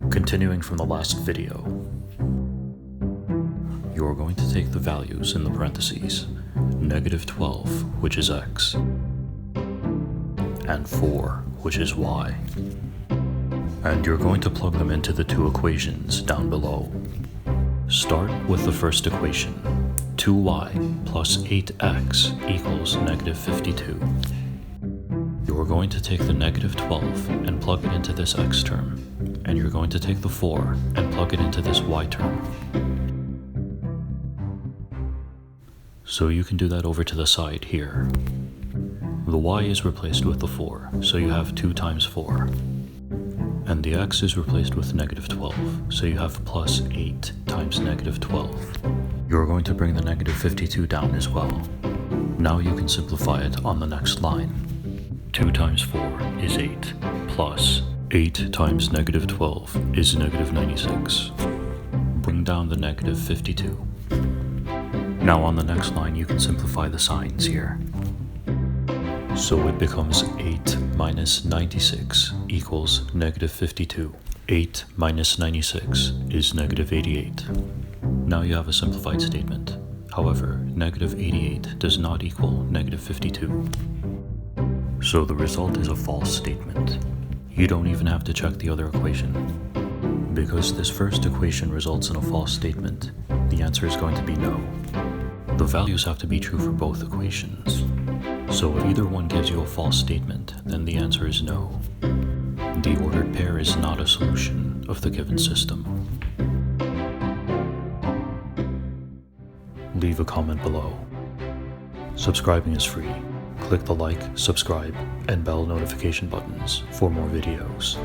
Continuing from the last video, you are going to take the values in the parentheses, -12, which is x, and 4, which is y, and you're going to plug them into the two equations down below. Start with the first equation, 2y plus 8x equals -52. You're going to take the -12 and plug it into this x term, and you're going to take the 4 and plug it into this y term. So you can do that over to the side here. The y is replaced with the 4, so you have 2 times 4. And the x is replaced with -12, so you have plus 8 times -12. You're going to bring the -52 down as well. Now you can simplify it on the next line. 2 times 4 is 8, plus 8 times -12 is -96. Bring down the -52. Now on the next line you can simplify the signs here. So it becomes 8 minus 96 equals -52. 8 minus 96 is -88. Now you have a simplified statement. However, -88 does not equal -52. So the result is a false statement. You don't even have to check the other equation. Because this first equation results in a false statement, the answer is going to be no. The values have to be true for both equations. So if either one gives you a false statement, then the answer is no. The ordered pair is not a solution of the given system. Leave a comment below. Subscribing is free. Click the like, subscribe, and bell notification buttons for more videos.